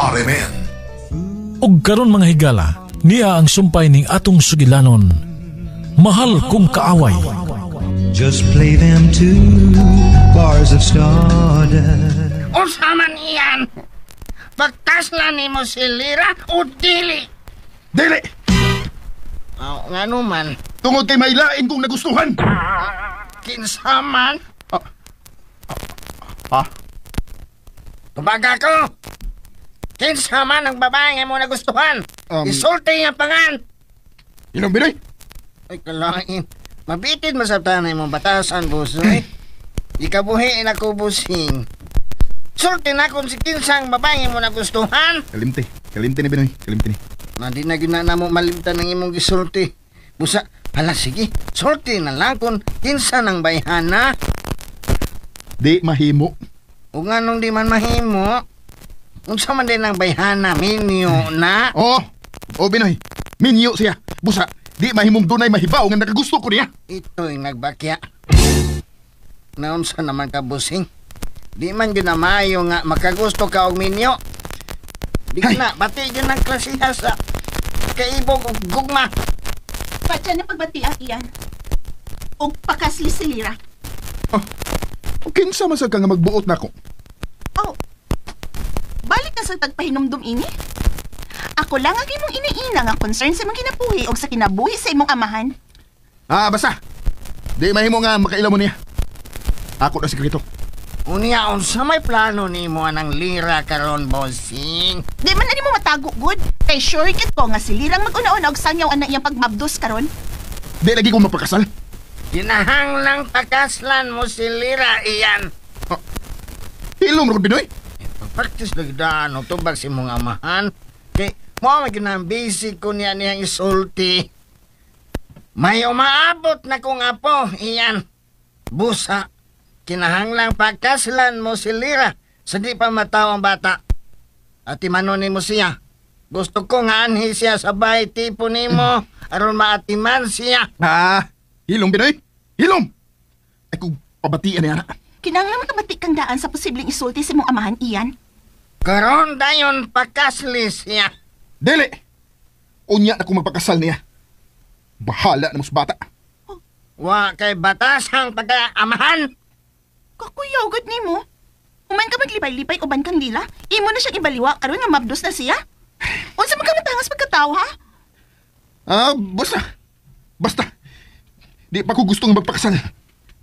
RMN. Og karon mga higala, niya ang sumpay ning atong sugilanon. Mahal kong kaaway. Just play them two bars of stardust. Unsa man iyan? Pagkaslan nimo si Lira o dili? Dili! Nga naman. Tungod kay mailain kong nagustuhan. Kinsa man? Ha? Tubaga ko! Kinsa man ang babae nga mo nagustuhan? Isulti nga pangan! Ilang Binoy? Ay, kalain. Mabitid masabtanay mong batasan, busoy. Ikabuhiin ako, busing. Sulti na kung si kinsang babae nga mo nagustuhan. Kalimti ni Binoy, kalimti ni. Di na gina na mo malimtan ng imong gisulti. Busa, hala sige, sulti na lang kung kinsa ng bayhana. Di mahimo. O nga nung di man mahimo, unsa man din ang bayhana, minyo na. Oh Binoy, minyo siya. Busa, di mahimong dunay mahibaw nga nakagusto ko niya. Ito'y nagbakya. Naunsa naman ka, busing? Di man yun na maayo nga makagusto ka og minyo. Di ka na, bati yun ang klasiha sa kaibog o gugma. Patya na pagbatian iyan. O pakasli si Lira. Kinsa masag ka nga magbuot na ko? Oh, balik na sa tagpahinumdum ini. Ako lang ang imong iniina nga concern sa imong kinabuhi o sa kinabuhi sa imong amahan. Basta. Di mahimo nga makailam mo niya. Ako na sikreto. Unya, unsa may plano nimo anang Lira karon, bossing? Di man na mo matago, good. Kay sure kit ko nga si Lirang mag-una-una og sanyaw anak iyang pagmabdos karon. Di lagi ko mapakasal. Ginahang lang pakaslan mo si Lira, iyan. Hilom ro Binoy. Practice dagdaan o tubag si mong amahan. Kay mo ginang basic ko niya niyang isulti. May umaabot na kong apo, iyan. Busa, kinahanglang pagkaslan mo si Lira sa di pa mataw ang bata. At imanunin mo siya. Gusto ko nga anhi siya sa bahay tipo nimo aron maatiman siya. Hilom Binoy. Hilom. Ay kung pabatian niya na. Kinahanglan makabati kang daan sa posibleng isulti sa imong amahan iyan. Karon dayon pakasli siya. Dili. Unya na kung magpakasal niya. Bahala na mo sa bata. Wa kay batas ang pagkaamahan. Kakuyaw gud nimo. Human ka maglipay-lipay uban kang Lila, imo na siyang ibaliwa karon nga mabdos na siya. Unsa man ka matangas pagkatawo ha? Basta. Di pa ko gustong magpakasal.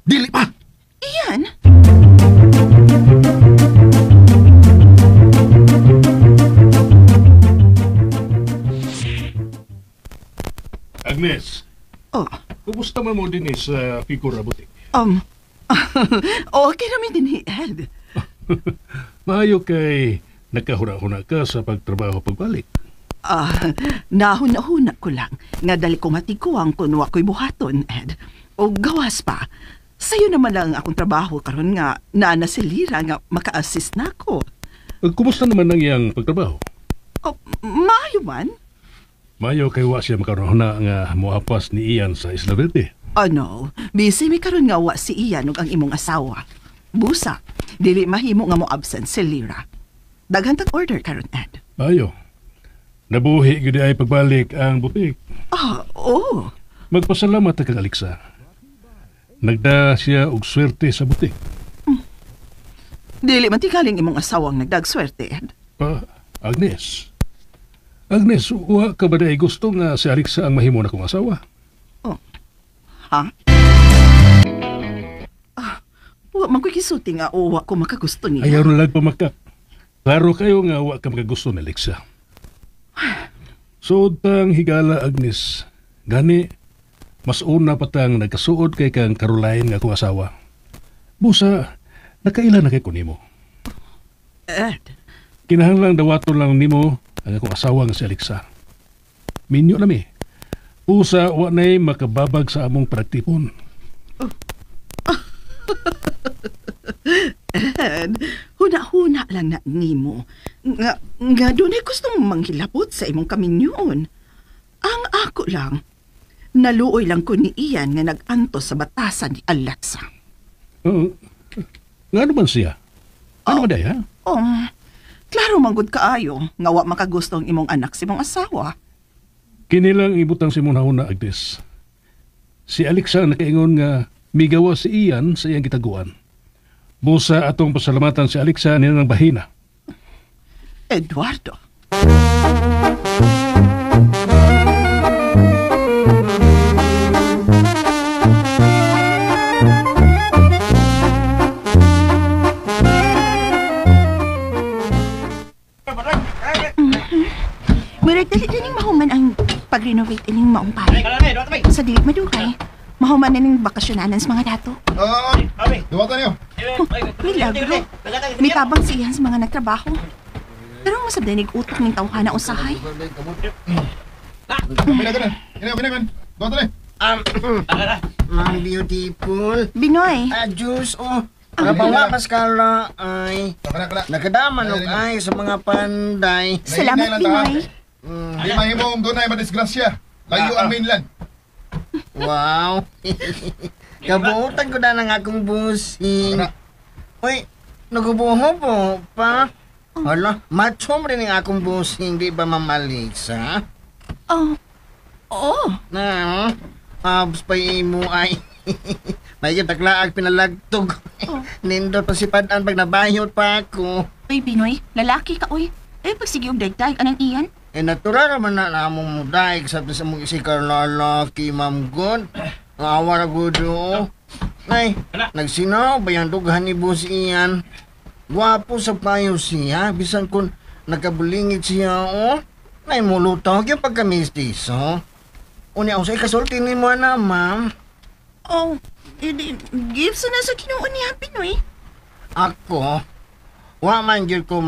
Dili pa. Iyan. Agnes. Kumusta man mo din sa Picora Boutique? Okay naman din Ed. Maayo kay nagkahuna-huna ka sa pagtrabaho pagbalik. Nahuna-huna ko lang. Nga dali ko matikuang kunwa ko'y buhaton, Ed. O gawas pa. Sa'yo naman lang akong trabaho karon nga naana si Lira nga maka-assist na ako. Kumusta naman ang iyang pagtrabaho? Maayo man. Maayo kay wa siya makarona nga moapas ni Ian sa Isla Verde. No, busy mi karon nga wa si Ian ug ang imong asawa. Busa, dili mahimo nga mo absent si Lira. Daghan tag order karon, Ed. Maayo. Nabuhi gyud ay pagbalik ang butik. Oo. Magpasalamat kag Alexa. Nagda siya og swerte sa butik. Dili man tikaling imong asawang nagdagswerte, Ed. Agnes, wa ka ba day gusto nga si Alexa ang mahimo na kong asawa? Ha? Wa man ko'y kisulti nga wa ko makagusto niya. Ayaw na lang pamakak. Klaro kayo nga wa ka makagusto ni Alexa. So, tang higala, Agnes. Gani, mas una pa tang nagkasuod kay kang Caroline nga akong asawa. Busa, nakailan na kay ko nimo. Ed. Kinahanglang dawaton lang nimo ang akong asawa nga si Alexa. Minyo na mi. Busa, wa na'y makababag sa among pagtipon. Ed, huna-huna lang na nimo. Nga doon ay gustong manghilapot sa imong kaminyoon. Ang ako lang, naluoy lang ko ni Ian nga nag-anto sa batasan ni Alexa. Nga naman siya? Ano ba day, ha? Klaro manggod kaayo, nga wa makagusto ang imong anak si mong asawa. Kinilang ibutang si Munahuna, Agnes. Si Alexa ang nakaingon nga migawa si Ian sa iyang gitaguan. Busa atong pasalamatan si Alexa niya ng bahina. Eduardo. Murag dali-daling mahuman ang pag-renovate ining maong pare. Sa dili madugay, mahuman na ning bakasyonanan sa mga dato. Duwata niyo. Milagro. May tabang siyan sa mga nagtrabaho. Pero masabdanig utok ng tawhana usahay. Kinaman. Duwata niyo. Ma'am beautiful. Binoy, Juice, Nabawa maskala ay nakadaman og ay sa mga panday. salamat Binoy. Di mahimong doon ay madisgrasya. Layo ang mainland. Wow. Kabuutan ko na ng akong busing. Uy, nagubuho po pa. Hala, matchom rin ang akong busing, di ba mamalisa? Oh, oo. Na, abs pa imo ay. May taklaag pinalagtog. Nindot pa si Padan pag nabayot pa ako. Uy, Binoy, lalaki ka, uy. Pagsige og dagdag, anang iyan? Natural naman na namong muday sa mong isikar lalaki, Ma'am God. Awa na gudo. Ay, nagsinaw ba yung dughan ni Boss Ian? Gwapo sa payo siya, bisan kung nagkabulingit siya, Ay, mulutaw yung pagkamistiso. Unya ako sa ikasulti ni mo na, ma'am. Oh, gifts na sa kinuon niya, Pinoy. Ako, wa man gyud ko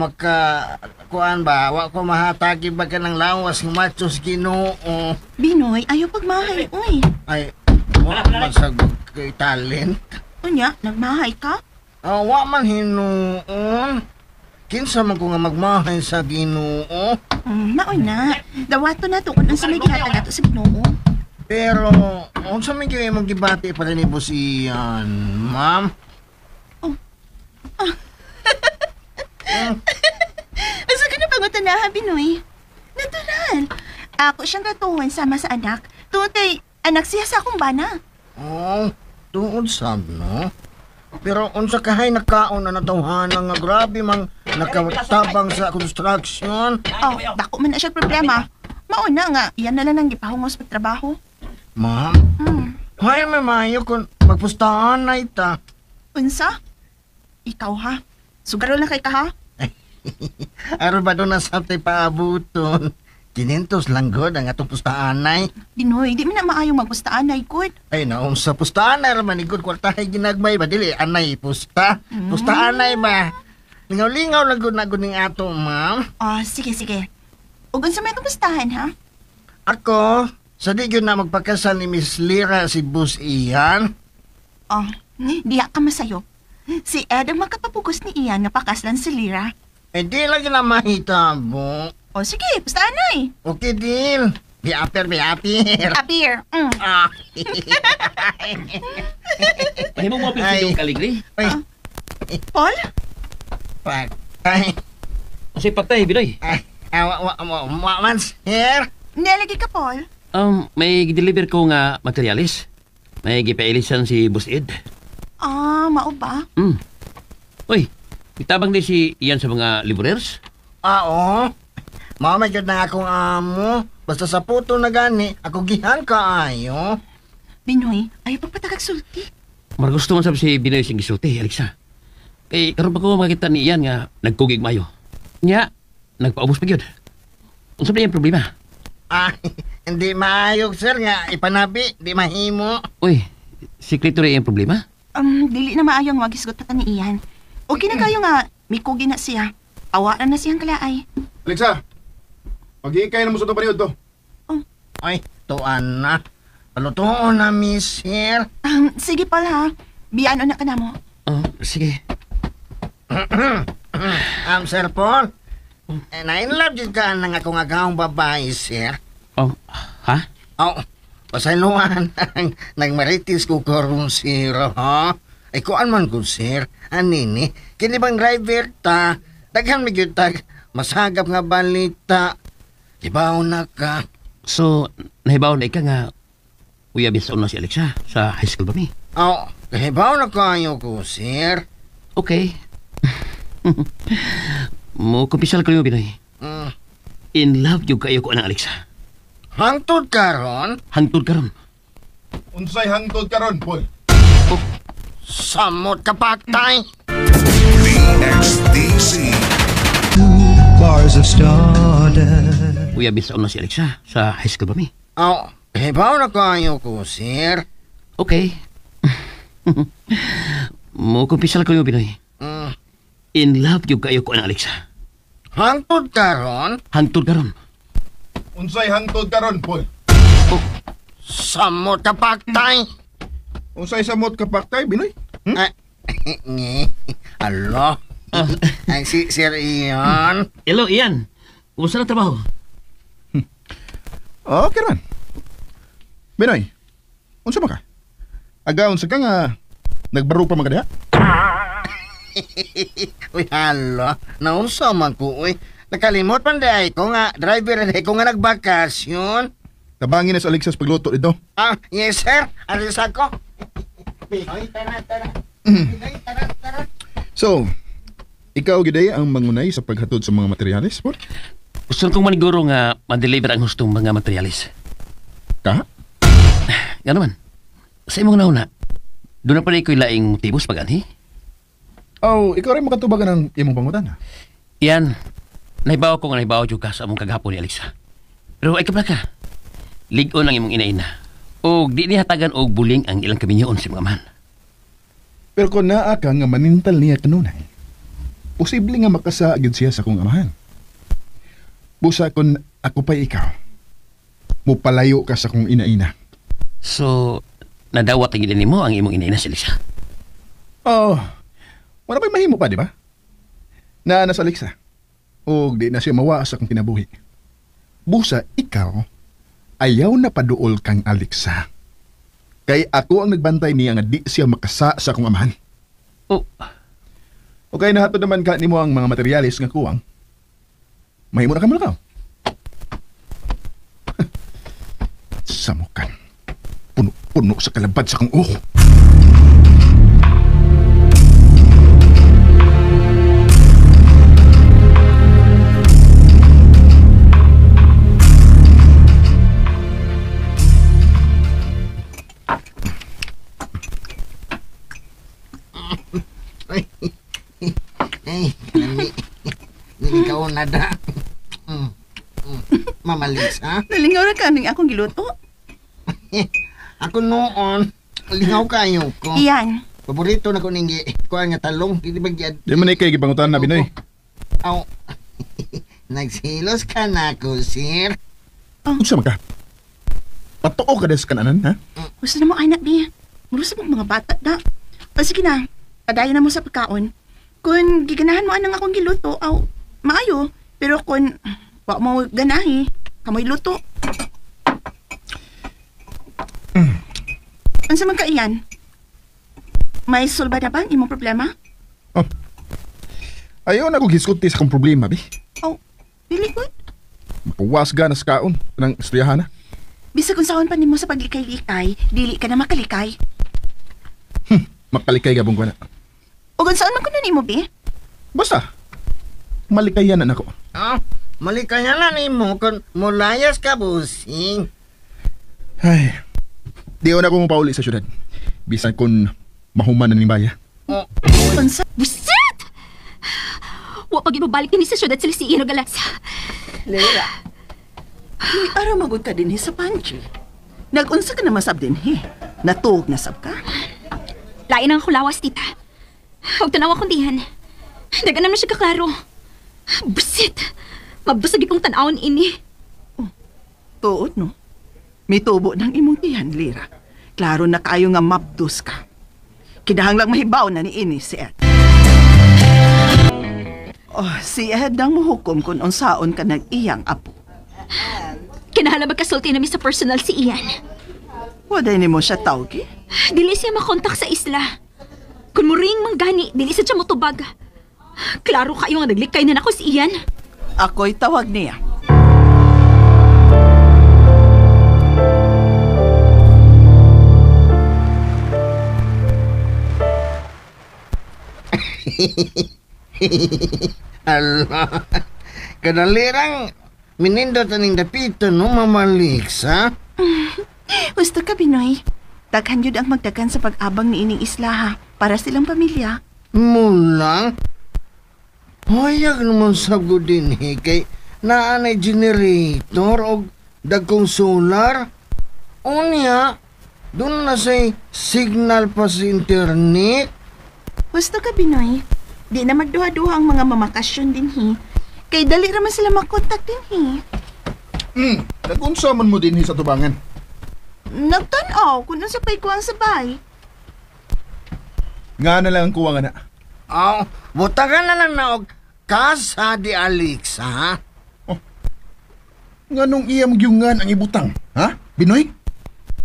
kuan ba, wa ko mahatagi ba ka ng lawas ng machos Ginoo. Binoy, ayaw pagmahay, uy. Ay, wa man sa kay talent. Unya, nagmahay ka? Wa man hinuon. Kinsa man ko nga magmahay sa Ginoo. Maoy na. Dawato na to kung sa may gihatag ato sa Ginoo. Pero, unsa man gyud imong gibati pa ni Boss Ian, ma'am? Asa ka na pangutan na, Binoy? Natural. Ako siyang katuhon sama sa anak. Tutay, anak siya sa akong bana. Tuod sab, no? Pero unsa kahay nakaon na natawhanan nga grabe mang nakatabang sa construction. Dako man na siya problema. Mauna nga, iyan na lang ang gipahungos pagtrabaho. Ma'am, hay may mayo kung magpustahan na ita. Unsa? Ikaw ha? Sugaro na kay ka ha? Aron ba doon na sa paabuton? 500 lang god ang atong pustaanay. Binoy, di man na maayong magpustaan ay good. Ay naong sa pustaanay raman ni god kwartahay ginagmay ba dili anay pusta. Pustaanay ba? Lingaw-lingaw lang gud na gud ning ato, ma'am. Sige. Ugon sa may itong pustahan ha? Ako, sa di gyud na magpakasal ni Miss Lira si Boss Ian. Diya ka masayo. Si Ed ang makapapugos ni Ian nga pakaslan si Lira. Di lang na mahitabo. Sige, pustaan na eh. Okay, deal. Biaper. Appear. Mahimong mo pinsidong kaligri. Paul? Ay. Kasi patay, Binoy. Once here. Nilagi ka, Paul? May deliver ko nga materialis. May gipailisan si Boss Ed. Mao ba? Uy, itabang din si Ian sa mga librers? Oo. Mamagad na akong amo. Basta sa puto na gani, ako gihan kaayo. Binoy, ayaw pagpatagag sulti. Gusto man sabi si Binoy sing gisulti, Alexa. Kay karon pa ko makita ni Ian nga nagkugig mayo. Nya, nagpaubos pa gyud. Unsa ba yung problema? Hindi maayog, sir, nga ipanabi, di mahimo. Uy, secretary yung problema? Dili na maayong magisgot pa ni Ian. Okay na kayo nga, may kugi na siya. Awaran na siyang kalaay. Alexa, mag-iikay na mo sa itong paniod to. Ay, tuan na. Palutoon na, miss, sir. Sige, Paul, ha? Biyano na ka na mo. Sige. Sir Paul, na-inlove din ka ng akong agawang babae, sir. Ha? Pasayloan ang nagmaritis ko karon, sir, ha? Ay, kuan man ko, sir. Anini, kini bang driver ta, daghan mi gyud tag masagap nga balita. Ibaw na ka. So, nahibaw na ika nga uyabis sa una si Alexa sa high school ba mi? Oh, kahibaw na kayo ko, sir. Okay. Mo kumpisal ko yung Binoy. Mm. In love yung kayo ko ang Alexa. Hangtod karon, Hangtod karon. Unsay hangtod karon, Paul? samot ka paktay. DXDC. Bars of stardust. Uyabis sa una si Alexa sa high school ba mi? Oh, kahibaw na kayo ko, sir. Okay. Mo kumpisal ko yung Binoy. Mm. In love yung kayo ko ang Alexa. Hangtod karon, Hangtod karon. Unsay hangtod karon, Paul? samot ka paktay. Unsay samot ka paktay, Binoy? Ay, alo. Ay, si Sir Ian. Hello, Ian. Kumusta na trabaho? Okay man. Binoy, unsa man ka? Aga, unsa ka nga nagbaro pa mga diha? Uy, halo. Naunsa man ko, uy. Nakalimot man dahi ko nga. Driver dahi ko nga nagbakasyon. Tabangin na sa Alexis pagluto dito. Ah, yes, sir. Alis ako. Pinoy, tara. Pinoy, tara. So, ikaw giday ang mangunay sa paghatod sa mga materyales, Paul? Gusto kong maniguro nga ma-deliver ang hustong mga materialis. Ka? Nga naman. Sa imong nauna, doon na pala iko'y laing motibos pag-anhi. Oh, ikaw rin makatubagan ng imong pangutan. Iyan, nahibaw ko nga nahibaw ka sa among kagahapon ni Alexa. Pero ay kabla ka, ligon ang imong inaina. O di hatagan og buling ang ilang kaminyoon si mga man. Pero kung naa ka nga manintal niya kanunay, posible nga makasaagid siya sa kong amahan. Busa kung ako pa ikaw, mupalayo ka sa kong inaina. So, nadawat ang inin mo ang imong inaina si Alexa. Oh, wala pa'y mahimo pa, di ba? Na nasa Alexa. O di na siya mawa sa kong kinabuhi. Busa, ikaw, ayaw na paduol kang Alexa. Kay ako ang nagbantay niya nga di siya makasa sa kong amahan. Oh, Okay, nahatod naman ka nimo ang mga materialis nga kuwang. Mahimo na ka mulakaw. Samukan. Puno sa kalabad sa kong uho. Ay, niligaw na da. Mamalis, ha? Nalingaw na kaning akong giluto. Ako noon, lingaw kayo ko. Iyan. Paborito na ko ningi. Kuha nga talong. Hindi ba gyad? Di man ikay gipangutan na, Binoy. Aw. Nagsilos ka na ko, sir. Unsa man ka? Patuo ka des kananan, ha? Gusto na mo anak di. Murusa mong mga bata da. O sige na, padayon na mo sa pagkaon. Kung giganahan mo anang akong giluto, aw, maayo. Pero kung wa mo ganahi, kamoy luto. Ansa man ka iyan? May sulba na ba ang imong problema? Oh. Ayaw na ko giskuti sa kong problema, bi. Oh, dili good. Makawas ga na sa kaon ng istoryahan na. Bisa kung saan pa nimo sa paglikay-likay, dili ka na makalikay. Makalikay gabong ko na. O kung saan man kuno nimo, bi? Basta, malikayan na ako. Ah, malikanya na ni mo kung mulayas ka, busing. Ay, di ko na ako mapauli sa syudad. Bisan kung mahuman na ning baya. Oh, Unsa? Buset! Wa pag ibabalik ni sa syudad sila si Ian og Alexa. Lera. May araw magod ka din sa panchi. Nag-unsa ka na masab din, Natuog na sab ka? Lain ang kulawas, tita. Huwag tanawa kong dihan. Dagan naman siya kaklaro. Buset! Mabusag ikong tanawon ini. Tuod, no? May tubo ng imong tiyan, Lera. Klaro na kayo nga mabdus ka. Kinahang lang mahibaw na ni ini si Ed. Oh, si Ed ang muhukom kung unsaon ka nag-iyang apo. Kinahala magkasulti namin sa personal si Ian. Waday ni mo siya tawgi? Dili siya makontak sa isla. Kung muring manggani, dili sa siya motubag. Klaro kayo nga naglikay na nako si Ian. Ako'y tawag niya. Ala, kadalirang minindot aning dapito no, Mama Aliksa. Gusto ka, Binoy? Daghan yun ang magdagan sa pag-abang ni ining isla ha, para silang pamilya. Mulang? Hayag naman sabgo din kay naanay generator o dagkong solar. Unya, doon na say signal pa sa internet. Gusto ka, Binoy? Di na magduha-duha ang mga mamakasyon din hi. Kay dali raman sila makontak din hi. Nagunsaman mo din sa tubangan. Nagtanaw kung nasa pay ko ang sabay. Nga na lang ang kuwang na. Aw, butagan na lang na og kasa di Alexa, ha? Nga nung iyam gyungan ang ibutang, ha? Binoy?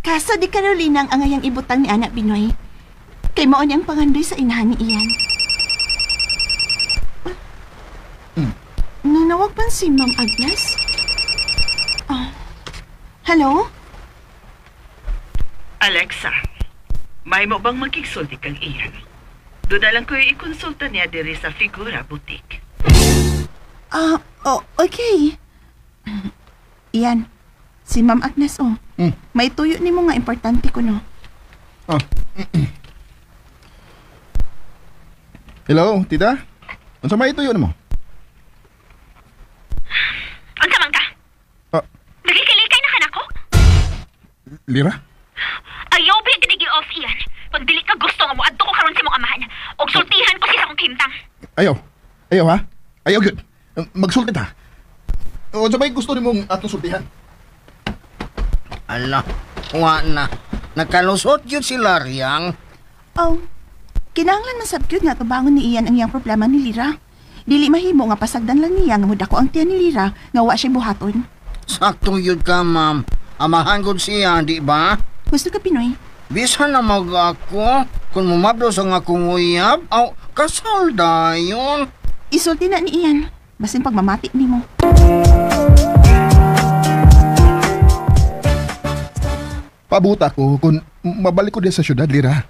Kasa di Carolina ang angayang ibutang ni anak Binoy. Kay mao niyang pangandoy sa inahan ni iyan. Nanawag pa si Ma'am Agnes? Hello? Alexa, may mo bang magkiksulti kang iyan? Doon na lang ko i-konsulta niya diri sa Figura Boutique. Okay. Iyan, si Ma'am Agnes, may tuyo ni mo nga importante ko, no? Hello, tita? Ano sa may ito yun mo? Unsa man ka? Nagikilikay na ka na ko? Lira? Ayaw ba yung off iyan? Kung dili ka gusto nga mo, adto ko karon sa mong amahan. Og sultihan ko siya sa kong himtang. Ayaw ha? Ayaw good. Magsulti ta. O sa may gusto ni mong atong sultihan? Ala, wa na. Nakalusot yun si Laryang. Kinahanglan man sabkyod nga tubangon ni iyan ang iyang problema ni Lira. Dili mahimo nga pasagdan lang niya nga mudako ang tiyan ni Lira nga wa siya buhaton. Saktong yun ka, ma'am. Amahan ko siya, di ba? Gusto ka, Pinoy? Bisa na mag ako. Kung mumabdos ang akong uyab, kasal dayon. Isulti na ni iyan. Basin pagmamati ni mo. Pabuta ko kung mabalik ko diya sa syudad, Lira.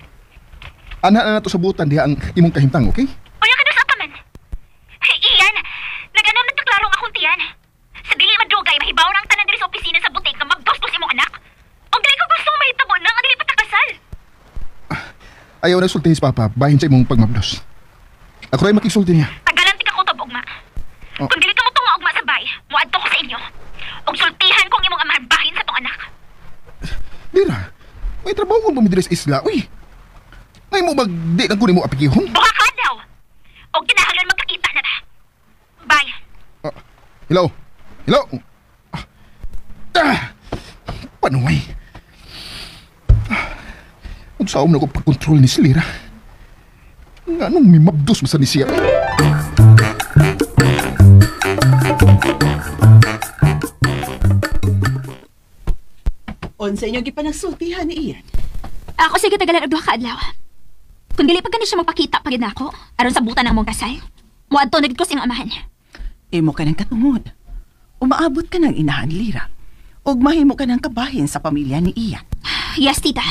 Ana na to sa butan diya ang imong kahimtang, okay? Uya ka doon sa ataman. Hey, iyan, nag-ano nagtaklarong akong tiyan. Sa dili madugay, mahibaw na ang tanan diri sa opisina sa butik nga magdostos imong anak. Og dili ko gusto mahitabo na nga dili patakasal. Ayaw na sultihin si Papa, bahin sa imong pagmabdos. Ako rin makisulti niya. Tagalanti ka ko tab, ugma. Kung dili ka mo tunga ugma sa bay, muadto ko sa inyo. Og sultihan kong imong amahan bahin sa tong anak. Lira, may trabaho mo sa isla, uy. Ngayon mo di lang kunin mo apikihon? Buka ka daw! Og kinahanglan magkakita na na. Bye. Hello? Hello? Panuway. Kung saan na ko pag-control ni Lira. Nga nung may mabdos masa ni siya. Sa inyo gipanagsultihan ni iyan. Ako sige tagalan og duha ka adlaw. Kung dili pa gani siya magpakita pagid nako, aron sa butan ng mong kasal. Muadto na dito sing amahan. Imo ka ng katungod. Umaabot ka ng inahan, Lira. Og mahimo ka ng kabahin sa pamilya ni iyan. Yes, tita.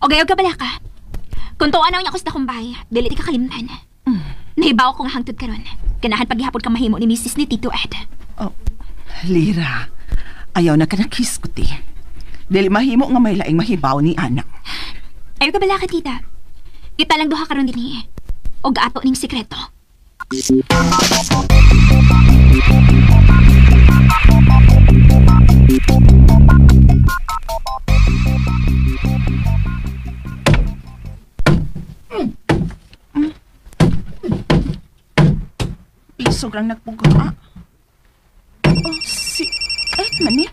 O gayo ka bala ka. Kung tuwa na niya ako sa kumbay, dili di ka kalimtan. Nahibaw ko nga hangtod karon. Ganahan paghihapon ka mahimo ni Mrs. ni Tito Ed. Lira, ayaw na ka na kiss ko, ti. Dili mahimo nga may laing mahibaw ni anak. Ayaw ka bala ka, tita. Kita lang duha karon din eh. O gaato ning sikreto. Isog lang nagpuga. Si Ed man eh.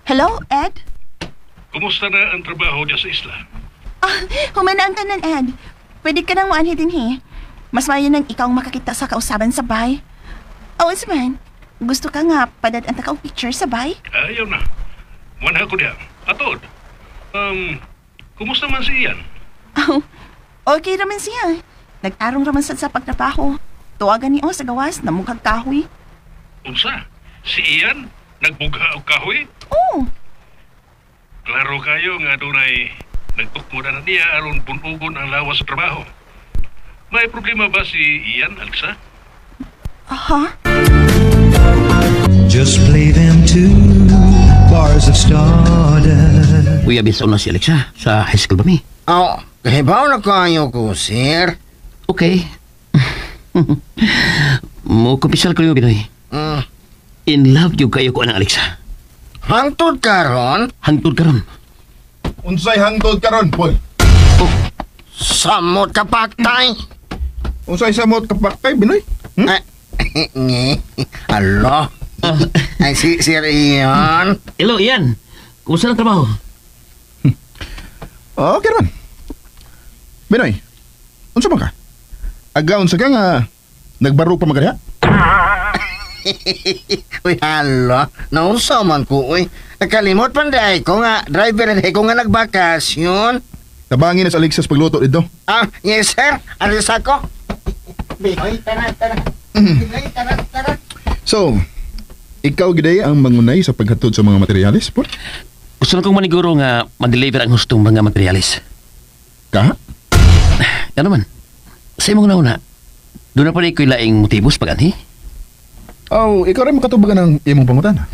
Hello, Ed? Kumusta na ang trabaho niya sa isla? Humanaan ka nan, Ed. Pwede ka nang maanhi din, he. Mas mayo nang ikaw makakita sa kausaban sa bay. Usman, gusto ka nga padadaan ta ka picture sa bay? Ayaw na. Muna ako diya. Atod. Kumusta man si Ian? Okay raman siya. Nagtarong raman sad sa pagtrabaho. Tuwagan niyo sa gawas na mukhang kahoy. Unsa? Si Ian? Nagbugha og kahoy? Oo. Klaro kayo nga dunay nagtukmoda na niya aron bunugon ang lawas sa trabaho. May problema ba si Ian, Alexa? Aha. Just play them two bars of stardust. Uy, abisaw na si Alexa sa high school ba mi? Oh, kahibaw na kayo ko, sir. Okay. Mo kumpisal ko yung Binoy. Mm. In love yung kayo ko ang Alexa. Hangtod karon? Hangtod karon. Unsay hangtod karon, Paul? Samot ka patay. Unsay samot kapaktay, Binoy? Nge. Alo. Ay, si Sir Ian. Hello, Ian. Kumusta ang trabaho? Okay naman. Binoy, unsa man ka? Agaon sa ka nga nagbaro pa magariha? Uy, halo. Naunsa man ko, uy. Nakalimot pa day ko nga. Driver day ko nga nagbakasyon. Tabangin na sa Alexis pagluto dito. Ah, yes, sir. Alis ako. Bihoy, tara. Bihoy, tara. So, ikaw giday ang mangunay sa paghatod sa mga materyales, Paul? Gusto na kong maniguro nga ma-deliver ang hustong mga materialis. Ka? Ano man? Sa imong nauna, doon na pa rin ko'y laing motibos pag-anhi. Oh, ikaw rin makatubagan ng imong pangutana.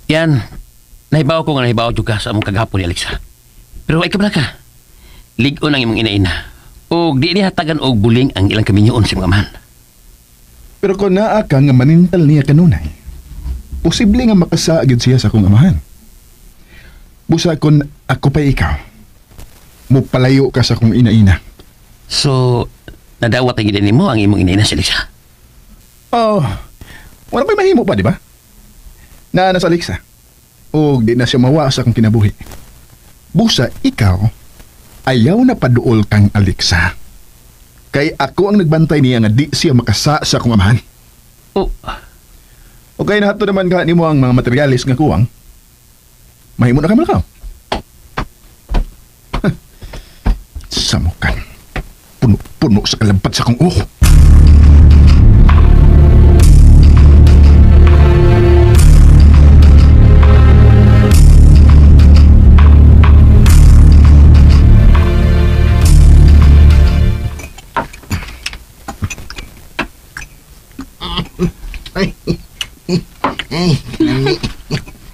Yan, nahibaw ko nga nahibaw juga sa among kagahapon ni Alexa. Pero ay kabala ka. Ligon ang imong inaina. O di hatagan og buling ang ilang kaminyoon sa mga man. Pero kung naa ka nga manintal niya kanunay, posible nga makasaagid siya sa akong amahan. Busa kung ako pa ikaw, mupalayo ka sa akong inaina. So, nadawat ang ina mo ang imong inaina si Alexa. Oh, wala pa'y mahimo pa, di ba? Na sa Alexa. O di na siya mawa sa akong kinabuhi. Busa, ikaw, ayaw na paduol kang Alexa. Kay ako ang nagbantay niya nga di siya makasa sa akong amahan. Oh, Okay na hato naman ka ni mo ang mga materialis nga kuwang. Mahimo na ka malakaw. Samukan. Puno sa kalampat sa akong uho.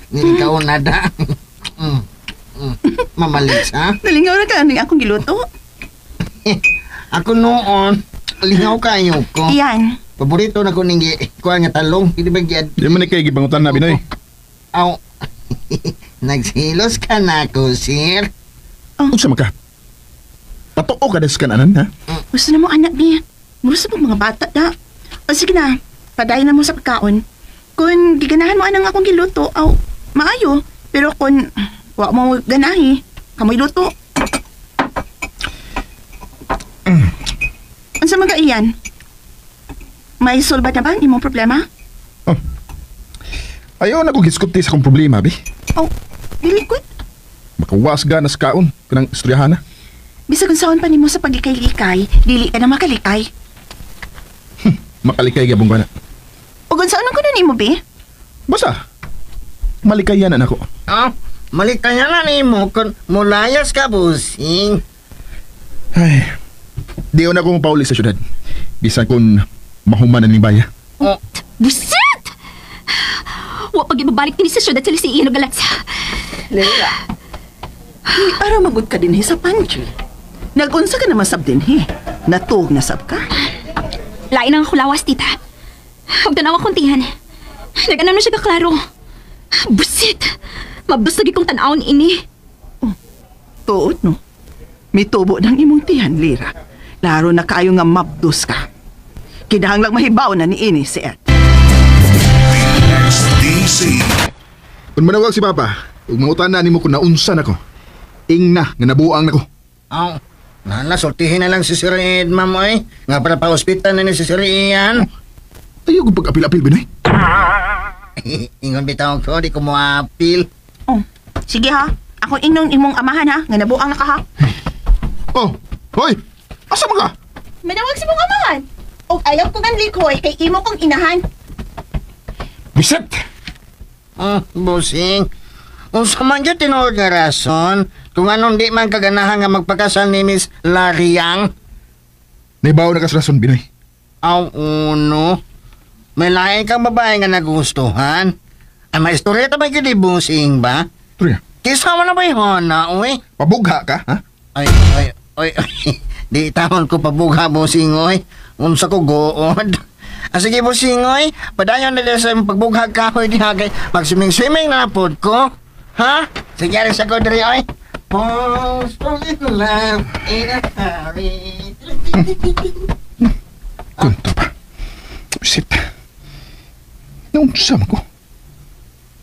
Niligaw na da. Mamalis, ha? Nalingaw na ka ng akong giluto. Ako noon, lingaw kayo ko. Iyan. Paborito na ko ningi kuha nga talong. Hindi ba gyad? Di man kay gibangutan na, Binoy. Aw. Nagsilos ka na ako, sir. Unsa man ka? Patuo ka des kananan, ha? Gusto na mo anak niya. Gusto mo mga bata da. O sige na, padayon na mo sa pagkaon. Kung giganahan mo anang akong giluto, aw, maayo. Pero kung wa mo ganahi, kamoy luto. Unsa man ka iyan? May solba na ba ang imong problema? Oh. Ayaw na ko giskuti sa akong problema, bi. Oh, dili ko. Makawas ganas kaon, kanang istoryahan na. Bisag unsaon pa nimo sa paglikay-likay, dili ka na makalikay. Makalikay gabong ka na. O unsaon ang kuno nimo, be? Basta, malikayan na ako. Ah, malikaya na ni mo kung mulayas ka, busing. Ay, di ko na akong pauli sa syudad. Bisan kung mahuman na ni Baya. Oh, Buset! Wa pag ibabalik din sa syudad sila si Ian o Galatsa. Lera. Ara magud ka dinhi sa pantry. Nagunsa ka naman sab dinhi. Natug na sab ka. Lain ang kulawas, tita. Huwag tanaw akong tihan. Nag-anam na siya kaklaro. Buset! Mabdus lagi kong tanawang ini. Tuod no. Mitubo ng imong tihan, Lira. Laro na kayo nga mabdus ka. Kinahanglang mahibaw na ni ini si Ed. SDC. Kung manawag si Papa, huwag mangutan na ni mo kung naunsan ako. Ing na, nga nabuang na ko. aw. Sortihin na lang si Sir Ed, ma'am, oy. Nga para pa-hospital na ni si Sir Ian. Ayaw kong pag-apil-apil, Binoy. Ingon bitaw ko, di ko mo apil. Oh, sige ha. Ako inong imong amahan ha. Nga nabuang na ka ha. Oh, hoy! Asa mo ka? Manawag si mong amahan. O ayaw kong ang likoy kay imo kong inahan. Bisit! Busing. Unsa man yun tinuod nga rason kung anong di man kaganahan nga magpakasal ni Miss Lariang? Naibaw na kasrason, Binoy. Aw, uno. May lain kang babae nga nagustuhan. Ay, may istorya ba yun, Busing ba? Tuloy, Kisa mo na ba yun, uy? pabugha ka, ha? Ay. Di tamon ko pabugha, Busing, uy. Unsa ko good. Sige, Busing, uy. Padayon na sa pagbugha ka, uy, di hagay. Mag-swimming-swimming na napod ko. Ha? Sige, rin sa ko, diri, uy. Fall in love in a hurry. Kunto pa. Bisit. Naunsa man ko.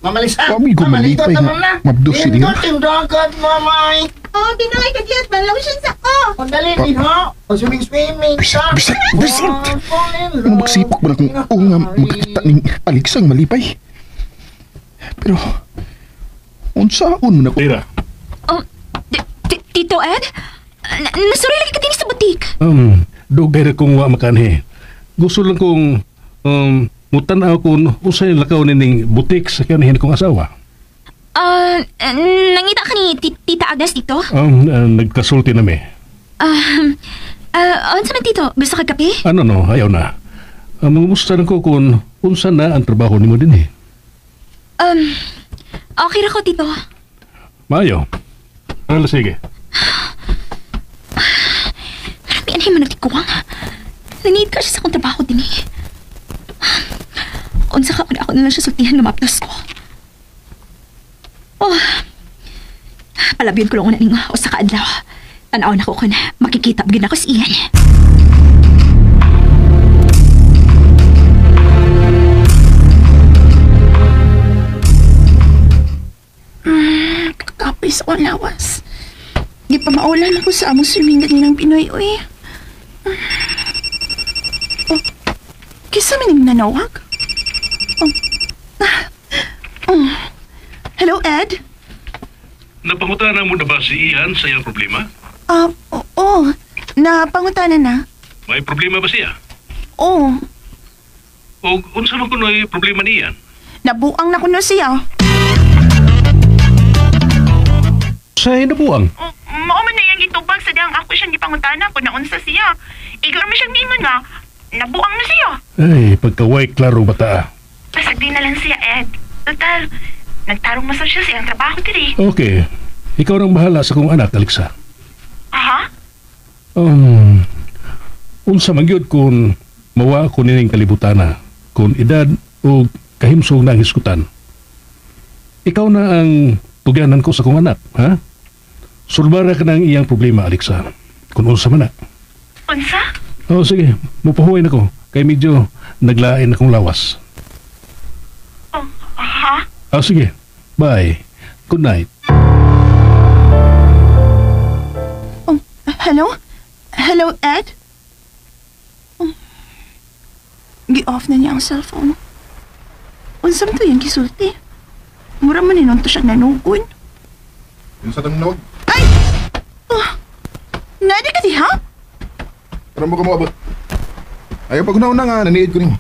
Mamalisa. Kami gumalipay nga. Mabdos si Dio. Tindagat, mamay. Oh, Binoy, kagyat man lang siya sa ko. Pandali, din, ha? Swimming ka. Bisit! Ano magsipok ba na kung nga magkakita ni Alex ang malipay? Pero, unsaon mo na ko? Lira, Oh, Tito Ed? Nasuri lagi ka din sa butik. dugay na kong wa makanhi. Gusto lang kong mutanaw kung usay lakaw nining butik sa kanahin kong asawa. Nangita ka ni Tita Agnes dito? Nagkasulti na me. Ano man Tito? Gusto ka kape? No, ayaw na. Mangumusta na ko kung unsa na ang trabaho ni mo din eh. Okay ra ko, Tito. Maayo. Ano sige? Marami anay man nagtikuwang. Nanid ka siya sa akong trabaho din eh. Unsa ka ako na lang siya sultihan na maplas ko. Oh, palabyon ko lang una ning usa ka adlaw. Tanaw na ko kung makikita bigyan ako sa iyan. Kakapay sa akong lawas. Di pa maulan ako sa among swimming ng Pinoy, uy. Oh, kisa man yung nanawag? Hello, Ed? Napangutana mo na ba si Ian sa iyang problema? Oo. Napangutanan na. May problema ba siya? Oo. O unsa man kunoy problema ni Ian? Nabuang na ko na siya. Sa nabuang? Mao man na iyang gitubag sa diyang ako siyang gipangutana kung naunsa siya. Igaw naman siyang giman nga. Nabuang na siya. Ay, pagkaway klaro bata. Pasagdi na lang siya, Ed. Total, nagtarong masal siya sa iyang trabaho diri. Okay. Ikaw nang bahala sa kong anak, Alexa. Aha? Unsa man gyud kung mawa ko nining kalibutana, kung edad o kahimsog na ang hiskutan. Ikaw na ang tugyanan ko sa kong anak, ha? Sulbara ka ng iyang problema, Alexa. Kung unsa man na. Unsa? Sige. Mupahuway na ko. Kay medyo naglain akong lawas. Aha? Sige. Bye. Good night. Hello? Hello, Ed? Gi-off na niya ang cellphone. Unsam to yung gisulti. Mura man ninon to siya nanugod. Yung sa tanong Ay! Nadi ka di, ha? Parang mo ka mo abot. Ayaw pag una nga, naniid ko nimo.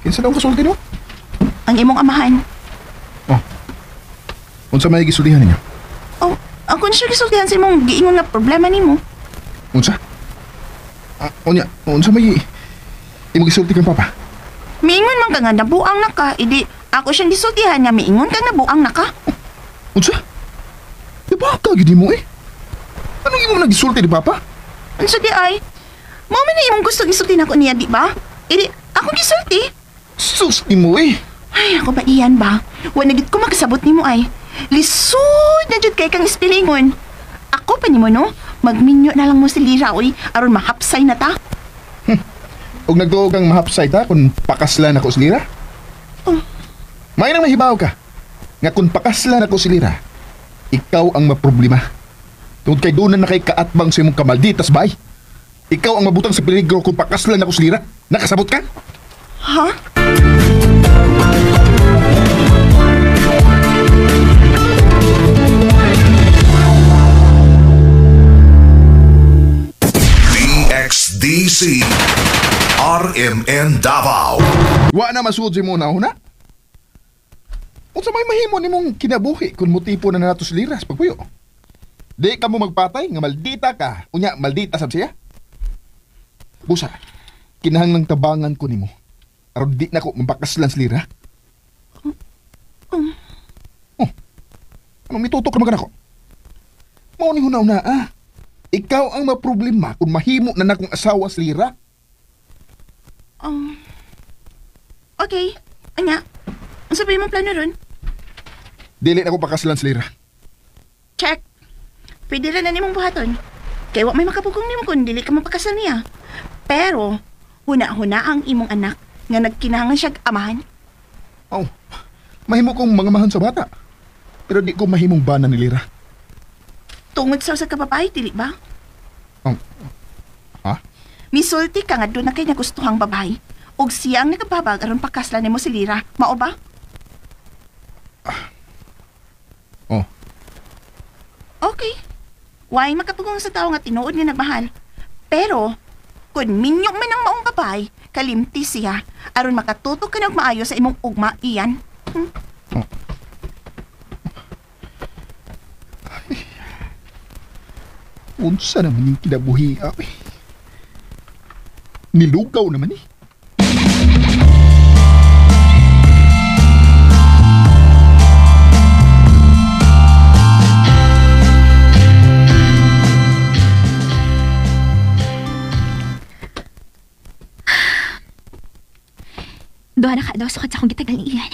Kinsa daw kasulti mo? Ang imong amahan. Unsa may gisulihan ninyo? Oh, ako na siya gisultihan sa imong giingon nga problema nimo. Unsa? Unsa may imo gisulti kang papa? Miingon man ka nga nabuang na ka, idi ako siyang gisultihan nga miingon ka nabuang na ka. Unsa? Di ba ka gidi mo eh? Anong imo nagisulti ni papa? Unsa di ay? Mo man na imong gusto gisulti na ko niya, di ba? Idi ako gisulti. Sus ni mo eh. Ay, ako ba iyan ba? Wa na gid ko makasabot nimo ay. Lisod na jud kay kang ispilingon. Ako pa nimo no, magminyo na lang mo si Lira oy aron mahapsay na ta. Og nagtuog kang mahapsay ta kung pakaslan ako si Lira? May nang mahibaw ka. Nga kung pakaslan ako si Lira, ikaw ang maproblema. Tungod kay doon na kay kaatbang sa imong kamalditas bay. Ikaw ang mabutang sa peligro kung pakaslan ako si Lira. Nakasabot ka? Ha? DXD RMC, RMN Davao. Wa na masud si mo na una. Unsa may mahimo nimong kinabuhi kung motipo na natos liras pagpuyo? Di ka mo magpatay nga maldita ka, unya maldita sab siya. Busa, kinahanglang tabangan ko nimo. Aron di na ko mapakaslan sa lira. Oh, ano mitutok naman ako? Mao ni huna-una Ikaw ang maproblema kung mahimo na nakong asawa sa lira. Okay. Anya, ang sabihin mong plano ron? Dili na ko pakaslan sa lira. Check. Pwede rin na nimong buhaton. Kaya wak may makapugong nimo kung dili ka mapakasal niya. Pero, huna-huna ang imong anak nga nagkinahanglan siya amahan. Oh, mahimo kong mangamahan sa bata. Pero di ko mahimong bana ni lira. Tungod sa kababay, dili ba? Ha? Misulti ka nga doon na kay nagustuhang babae. Og siya ang nakababag aron pakaslan nimo si Lira. Mao ba? Oh. Okay. Why makapugong sa tao nga tinuod nga nagmahal. Pero, kung minyo man ang maong babae, kalimti siya aron makatutok ka ng maayo sa imong ugma iyan. Unsa naman yung kinabuhi ay? Nilugaw naman eh. Doha na ka daw sukad sa akong gitagal ni Ian.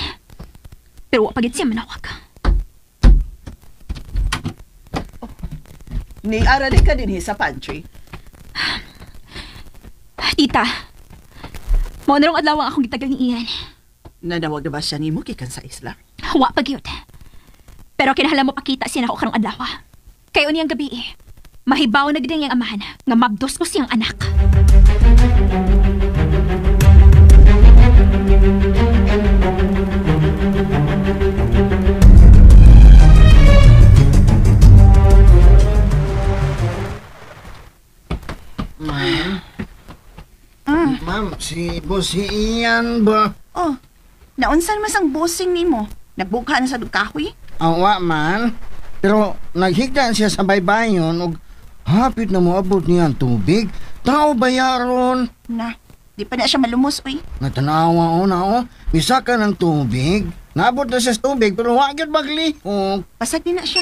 Pero wa pagit siya manawag. Ni-ara din ka din sa pantry. Tita, mo na rong adlaw ang akong gitagal ni Ian. Nanawag na ba siya ni mo kikan sa isla? Wa pagyud. Pero kinahanglan mo pakita siya na ako karong adlaw. Kayo niyang gabi mahibaw na gid niyang amahan nga mabdos ko siyang anak. Ma'am, si Boss Ian ba? Oh, naunsan mas ang bossing nimo? Nagbuka na sa dugkahoy? Awa man. Pero naghigda siya sa baybayon ug hapit na moabot niya ang tubig. Tao ba yaron? Na, di pa na siya malumos, uy. Natanawa o na o. Misa ka ng tubig. Naabot na siya sa tubig pero wag yun maglihok. Pasag din na siya.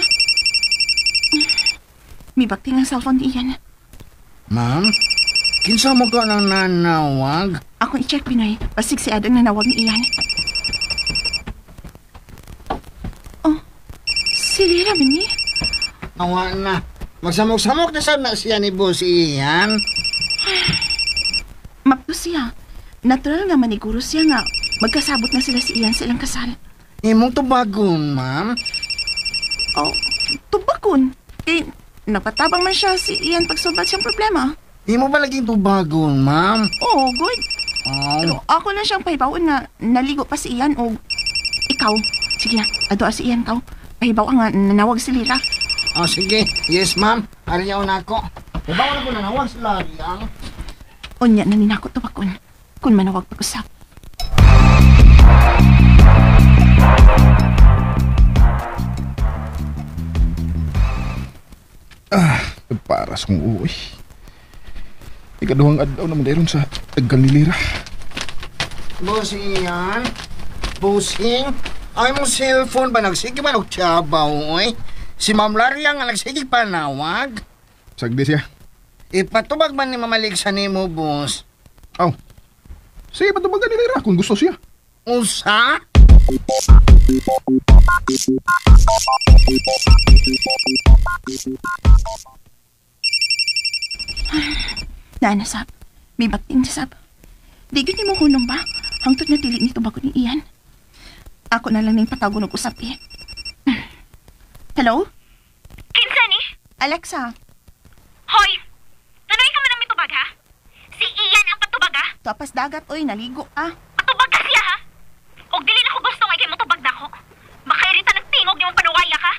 May bakti ng cellphone ni Ian. Ma'am? Kinsa mo ka nang nanawag? Ako i-check, Pinoy. Pasig si Adang nanawag ni Ian. Oh, si Lira, Bini? Awa na. Magsamok-samok na sana siya ni Boss Ian. Mapto siya. Natural nga maniguro siya nga magkasabot na sila si Ian sa ilang kasal. Imong tubagon, ma'am? Oh, tubakon. Napatabang man siya si Ian pagsulbad siyang problema. Di mo ba laging tubagon, ma'am? Oo, good. Pero ako lang siyang pahibawan na naligo pa si Ian o ikaw. Sige, adoa si Ian ka. Pahibaw nga nanawag si Lira. Sige. Yes, ma'am. Ariyaw na ako. Pahibaw na ko nanawag si Lariang. Unya na ninako tubakon. Kung manawag pag-usap. Para sa kong uwi. Ikaduhang adlaw naman dahil sa tagal ni Lira. Boss Ian? Bossing? Ay mong cellphone ba nagsige ba nagtiyabaw, oy? Si Ma'am Laria nga nagsige pa nawag? Sagdi siya. Ipatubag man ni mamaligsan ni mo, boss? Sige, patubagan ni Lira kung gusto siya. Usa? Nasab, may bakting nasab. Di gini mo hunong ba? Hangtod na dili nito bago ni Ian. Ako na lang ning patagon og usap eh. Hello? Kinsa ni? Alexa. Hoy! Nanoy ka man ang mitubag, ha? Si Ian ang patubag, ha? Tapas dagat, oy, naligo, Patubag ka siya, ha? Og dili na ko gusto nga kay motubag na ko. Makairita nagtingog yung panuwaya ka.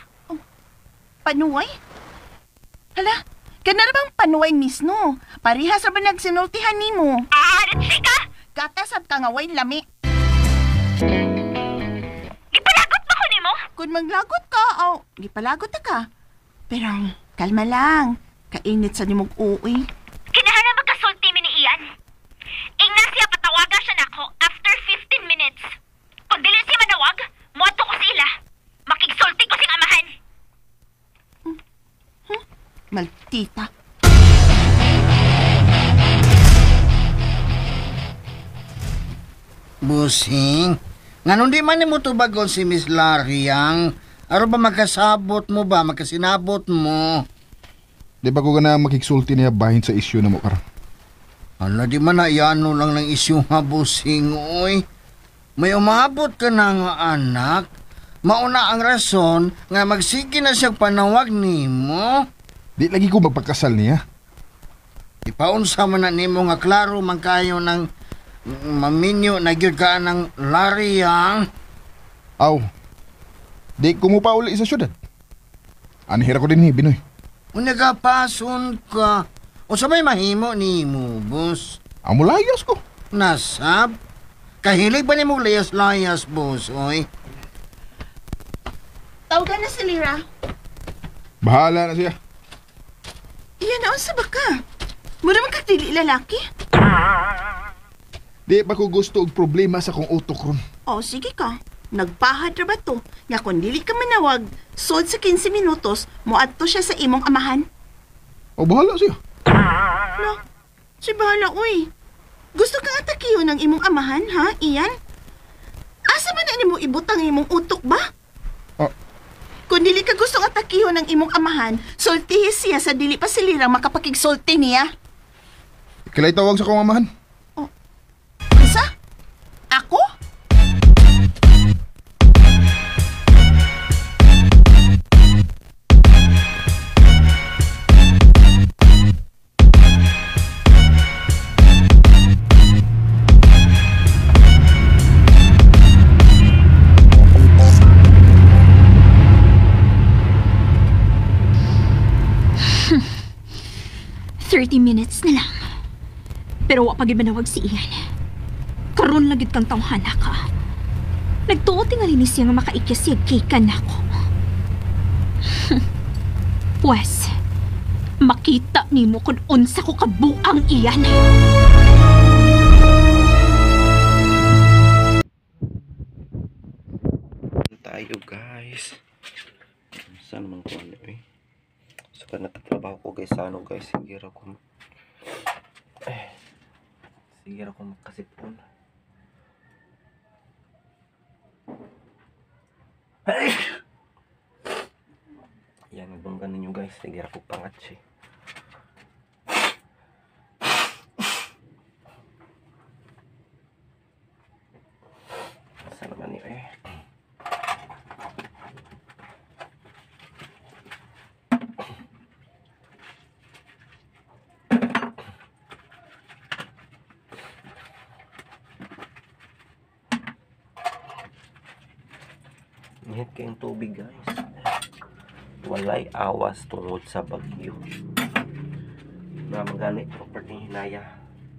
Panuway? Hala, Kana bang panuway misno? Parihas ra ba nagsinultihan nimo? Chika! Gatasab ka nga way lami. Gipalagot ba ko nimo? Kung maglagot ka, gipalagot ka. Pero kalma lang. Kainit sa nimog uwi. Kinahanglan magkasulti mi ni Ian. Ingna siya patawaga siya nako after 15 minutes. Kung dili siya manawag, muadto ko sila. Makigsulti ko sing amahan. Maldita. Busing, nganon di man mo tubagon si Miss Lariang? Aro ba magkasabot mo ba? Magkasinabot mo? Di ba ko gana makiksulti niya bahin sa isyu na mo karon? Ala, di man na iano lang ng isyu nga, Busing, oy. May umabot ka na nga anak. Mauna ang rason nga magsige na siyang panawag nimo. Di lagi ko magpagkasal niya. Ipaunsa man na nimo nga klaro man kayo ng maminyo na gyud ka ng Lariang. Aw, di ko mo pa uli sa syudad. Anihira ko din ni Binoy. Unagapason ka. O sa may mahimo nimo, boss? Amo layas ko. Nasab? Kahilig ba ni mo layas-layas, boss, oy? Tawagan na si Lira. Bahala na siya. Iyan naon sa baka. Mura man kagdili lalaki. Di ba ko gusto og problema sa kong utok ron. Sige ka. Nagpahad ra ba to? Nga kung dili ka manawag, sod sa 15 minutos, muadto siya sa imong amahan. O bahala siya. No, si bahala, uy. Gusto kang atakiyo ng imong amahan, ha, Ian? Asa ba na nimo ibutang imong utok ba? Kung dili ka gustong atakiyo ng imong amahan, sultihi siya sa dili pa silirang makapakigsulti niya. Kilay tawag sa kong amahan. Isa? Ako? Minutes na lang. Pero wa pagid manawag si Ian. Karon lagid kang tawhana ka. Nagtuo tingali ni siya nga makaikyasig kay kanako. Pues, makita nimo kung unsa ko kabuang Ian. Tayo guys. Saan naman ko ano eh. So nagtatrabaho ko guys sa ano guys. Sige ra ko makasipon. Yan, nabanggan ninyo guys. Sige ra ko pangat siya. Saan naman yun eh. Init kayong tubig guys. Walay awas tungod sa bagyo. Na maganit property hinaya.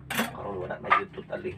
Karon wala na yun totally.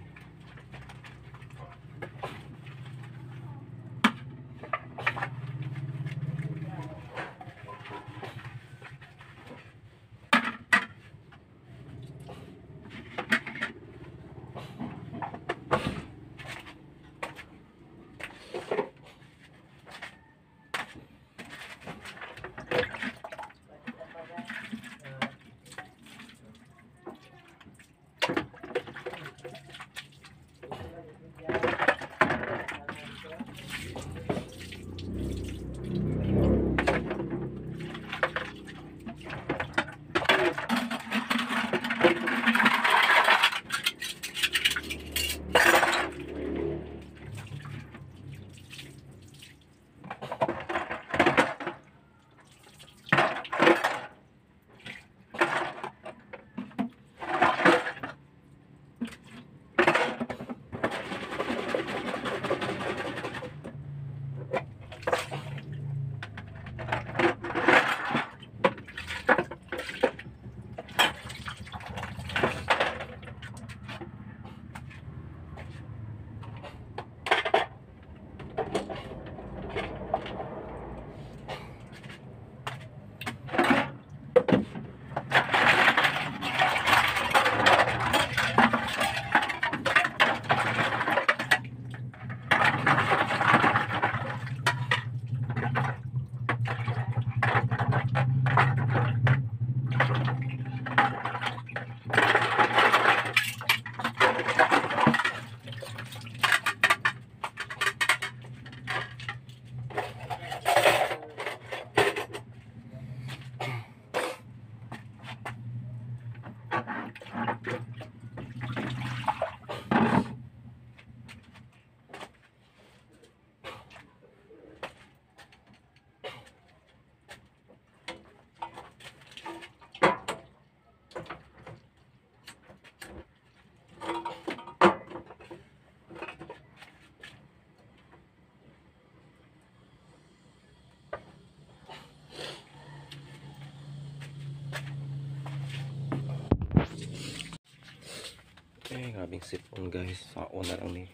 Grabing sipon guys. Sa una lang ni.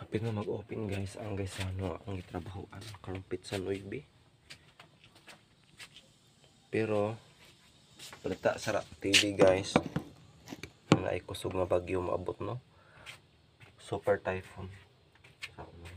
Hapit na mag-open guys. Ang guys ano akong itrabahoan. Karumpit sa Noybe. Pero balita sa TV guys. Na ikusog nga bagyo maabot no. Super typhoon. Sa una.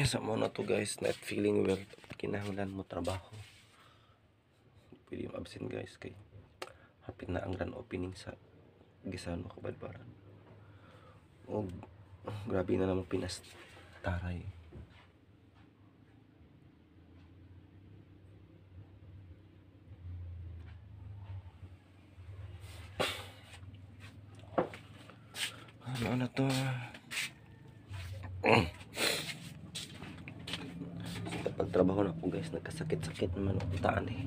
Sa mo na to guys, not feeling well. Kinahanglan mo trabaho. Pwede mo absent guys kay hapit na ang grand opening sa Gisano Kabadbaran. O grabe na namang pinastaray. Ano na to? Pagtrabaho na po guys, nagkasakit-sakit naman ang taan eh.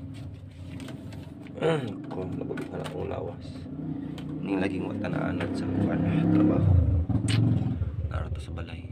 Kung nababig na akong lawas. Hindi laging matanaanan sa trabaho. Narito sa balay.